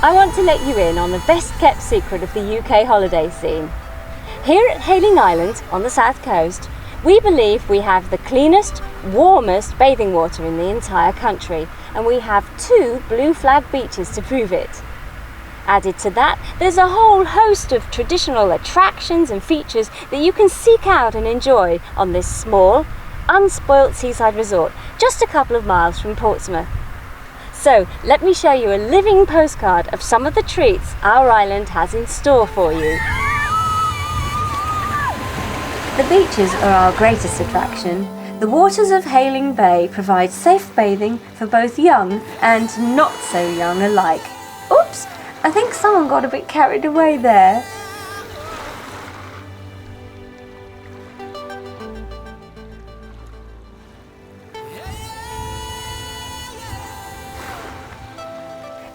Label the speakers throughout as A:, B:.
A: I want to let you in on the best kept secret of the UK holiday scene. Here at Hayling Island on the south coast, we believe we have the cleanest, warmest bathing water in the entire country, and we have 2 blue flag beaches to prove it. Added to that, there's a whole host of traditional attractions and features that you can seek out and enjoy on this small, unspoilt seaside resort just a couple of miles from Portsmouth. So let me show you a living postcard of some of the treats our island has in store for you. The beaches are our greatest attraction. The waters of Hayling Bay provide safe bathing for both young and not so young alike. Oops, I think someone got a bit carried away there.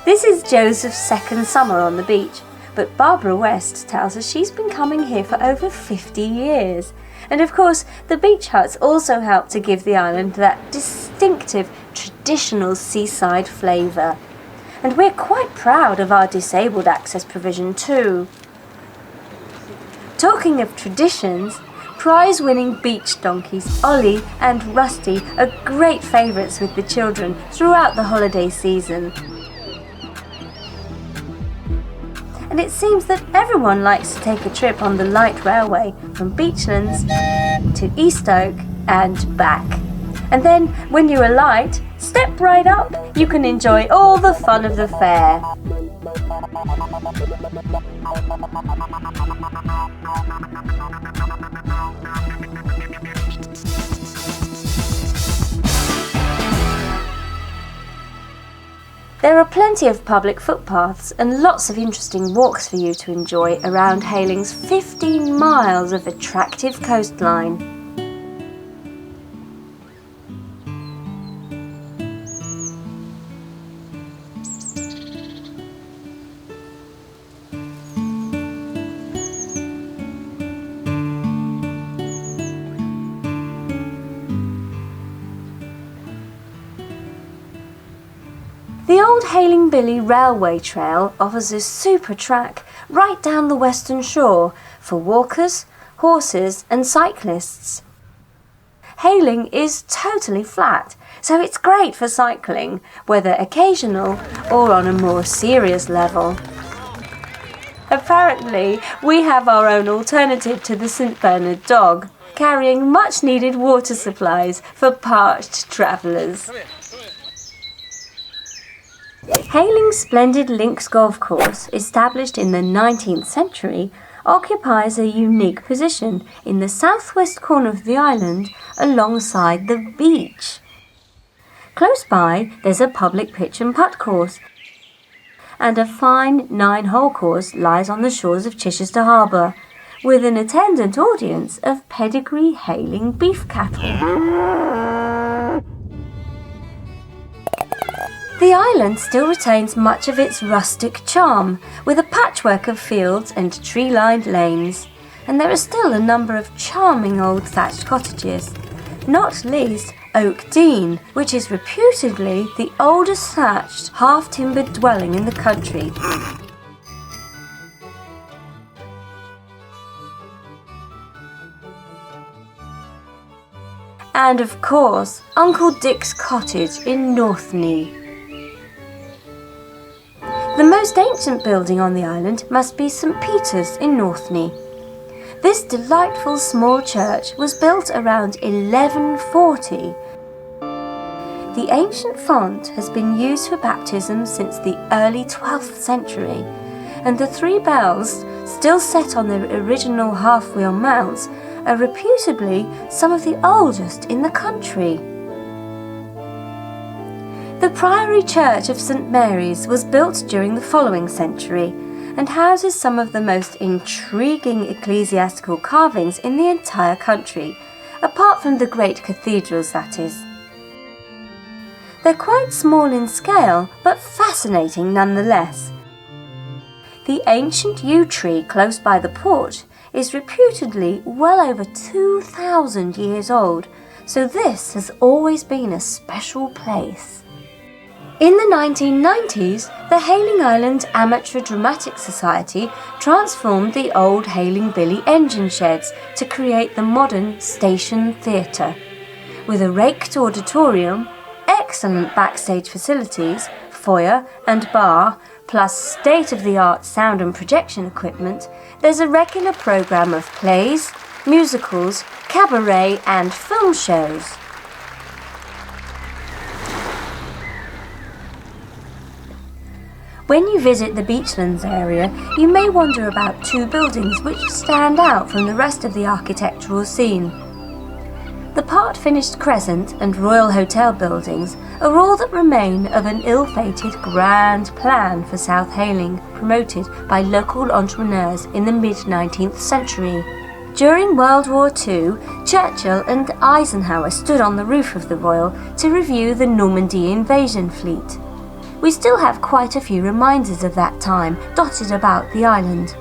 A: This is Joseph's second summer on the beach, but Barbara West tells us she's been coming here for over 50 years. And of course, the beach huts also help to give the island that distinctive, traditional seaside flavour. And we're quite proud of our disabled access provision too. Talking of traditions, prize-winning beach donkeys Ollie and Rusty are great favourites with the children throughout the holiday season. And it seems that everyone likes to take a trip on the light railway from Beachlands to Eastoke and back. And then, when you alight, step right up, you can enjoy all the fun of the fair. There are plenty of public footpaths and lots of interesting walks for you to enjoy around Hayling's 15 miles of attractive coastline. The old Hayling Billy Railway Trail offers a super track right down the western shore for walkers, horses and cyclists. Hayling is totally flat, so it's great for cycling, whether occasional or on a more serious level. Apparently, we have our own alternative to the St Bernard dog, carrying much needed water supplies for parched travellers. Hayling's splendid links golf course, established in the 19th century, occupies a unique position in the southwest corner of the island alongside the beach. Close by, there's a public pitch and putt course, and a fine 9-hole course lies on the shores of Chichester Harbour, with an attendant audience of pedigree Hayling beef cattle. The island still retains much of its rustic charm, with a patchwork of fields and tree-lined lanes, and there are still a number of charming old thatched cottages, not least Oak Dean, which is reputedly the oldest thatched, half-timbered dwelling in the country. And of course, Uncle Dick's cottage in Northney. The most ancient building on the island must be St Peter's in Northney. This delightful small church was built around 1140. The ancient font has been used for baptism since the early 12th century, and the 3 bells, still set on their original half-wheel mounts, are reputably some of the oldest in the country. The Priory Church of St Mary's was built during the following century and houses some of the most intriguing ecclesiastical carvings in the entire country, apart from the great cathedrals, that is. They're quite small in scale, but fascinating nonetheless. The ancient yew tree close by the port is reputedly well over 2,000 years old, so this has always been a special place. In the 1990s, the Hayling Island Amateur Dramatic Society transformed the old Hayling Billy engine sheds to create the modern station theatre. With a raked auditorium, excellent backstage facilities, foyer and bar, plus state-of-the-art sound and projection equipment, there's a regular programme of plays, musicals, cabaret and film shows. When you visit the Beachlands area, you may wonder about two buildings which stand out from the rest of the architectural scene. The part-finished Crescent and Royal Hotel buildings are all that remain of an ill-fated grand plan for South Hayling, promoted by local entrepreneurs in the mid-19th century. During World War II, Churchill and Eisenhower stood on the roof of the Royal to review the Normandy invasion fleet. We still have quite a few reminders of that time dotted about the island.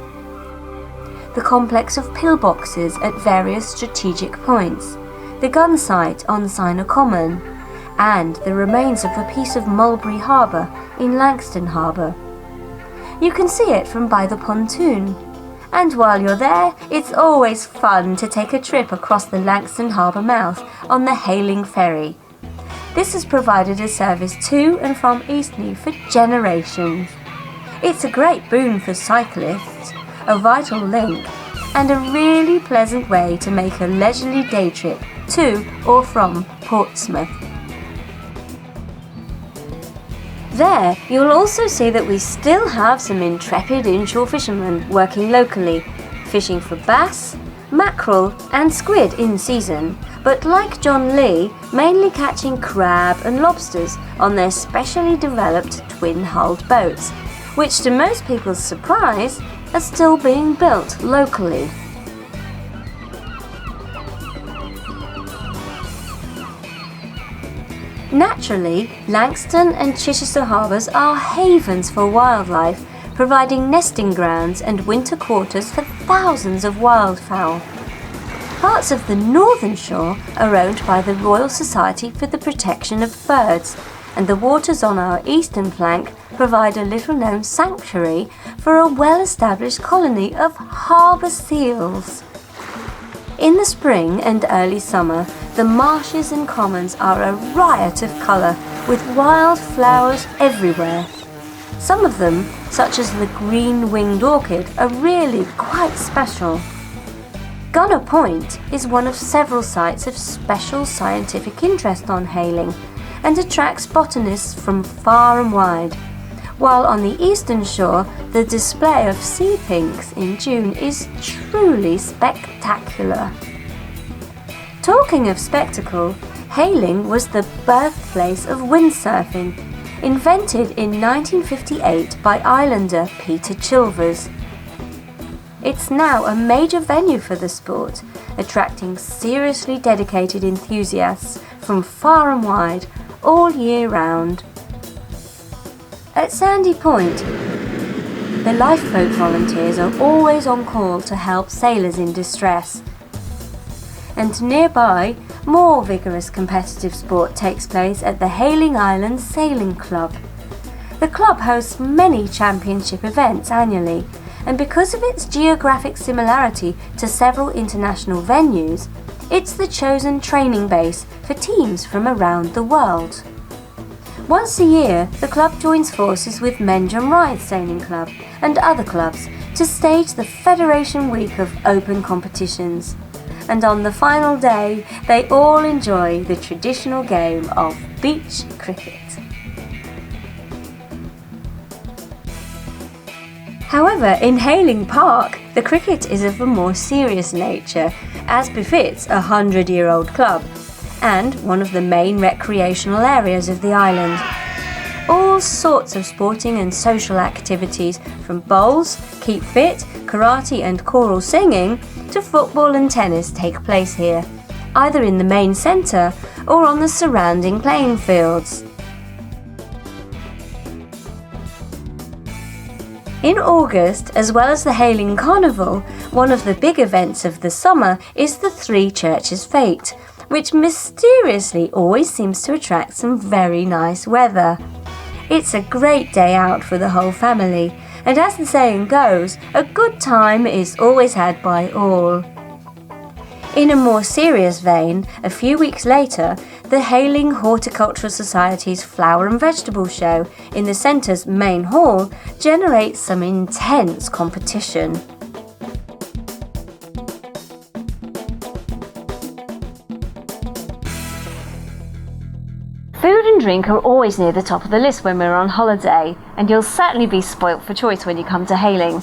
A: The complex of pillboxes at various strategic points, the gun site on Sina Common, and the remains of a piece of Mulberry Harbour in Langstone Harbour. You can see it from by the pontoon, and while you're there, it's always fun to take a trip across the Langstone Harbour mouth on the Hayling Ferry. This has provided a service to and from Eastney for generations. It's a great boon for cyclists, a vital link, and a really pleasant way to make a leisurely day trip to or from Portsmouth. There, you'll also see that we still have some intrepid inshore fishermen working locally, fishing for bass, mackerel and squid in season, but like John Lee, mainly catching crab and lobsters on their specially developed twin-hulled boats, which to most people's surprise are still being built locally. Naturally, Langstone and Chichester harbours are havens for wildlife, providing nesting grounds and winter quarters for thousands of wildfowl. Parts of the northern shore are owned by the Royal Society for the Protection of Birds, and the waters on our eastern flank provide a little-known sanctuary for a well-established colony of harbour seals. In the spring and early summer, the marshes and commons are a riot of colour, with wild flowers everywhere. Some of them, such as the green-winged orchid, are really quite special. Gunner Point is one of several sites of special scientific interest on Hayling and attracts botanists from far and wide, while on the eastern shore the display of sea pinks in June is truly spectacular. Talking of spectacle, Hayling was the birthplace of windsurfing, invented in 1958 by islander Peter Chilvers. It's now a major venue for the sport, attracting seriously dedicated enthusiasts from far and wide, all year round. At Sandy Point, the lifeboat volunteers are always on call to help sailors in distress. And nearby, more vigorous competitive sport takes place at the Hayling Island Sailing Club. The club hosts many championship events annually, and because of its geographic similarity to several international venues, it's the chosen training base for teams from around the world. Once a year, the club joins forces with Menjum Ryde Sailing Club and other clubs to stage the Federation Week of Open competitions. And on the final day, they all enjoy the traditional game of beach cricket. However, in Hayling Park, the cricket is of a more serious nature, as befits a 100-year-old club, and one of the main recreational areas of the island. All sorts of sporting and social activities, from bowls, keep fit, karate and choral singing, to football and tennis take place here, either in the main centre or on the surrounding playing fields. In August, as well as the Hayling Carnival, one of the big events of the summer is the Three Churches Fete, which mysteriously always seems to attract some very nice weather. It's a great day out for the whole family, and as the saying goes, a good time is always had by all. In a more serious vein, a few weeks later, the Hayling Horticultural Society's Flower and Vegetable Show in the centre's main hall generates some intense competition. Food and drink are always near the top of the list when we're on holiday, and you'll certainly be spoilt for choice when you come to Hayling.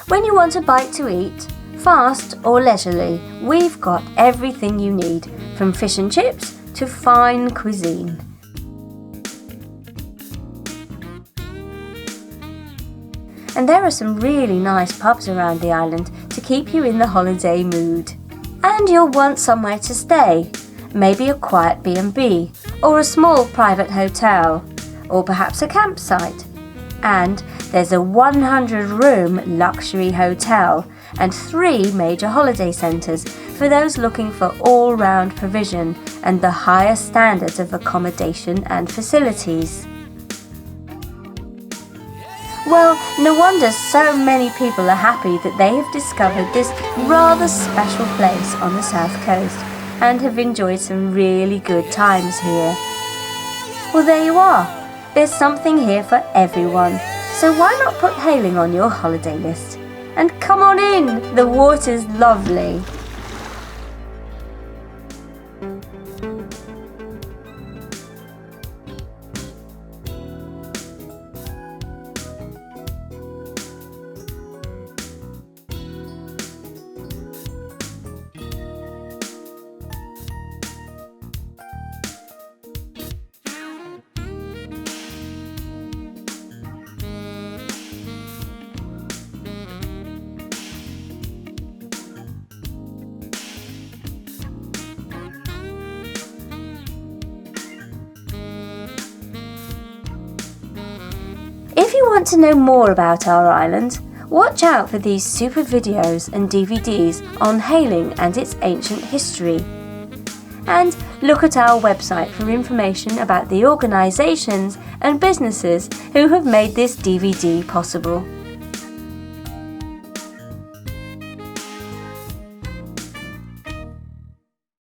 A: When you want a bite to eat, fast or leisurely, we've got everything you need, from fish and chips to fine cuisine. And there are some really nice pubs around the island to keep you in the holiday mood. And you'll want somewhere to stay, maybe a quiet B&B, or a small private hotel, or perhaps a campsite. And there's a 100-room luxury hotel and 3 major holiday centres for those looking for all-round provision and the highest standards of accommodation and facilities. Well, no wonder so many people are happy that they have discovered this rather special place on the south coast and have enjoyed some really good times here. Well, there you are. There's something here for everyone, so why not put Hayling on your holiday list? And come on in, the water's lovely. If you want to know more about our island, watch out for these super videos and DVDs on Hayling and its ancient history. And look at our website for information about the organisations and businesses who have made this DVD possible.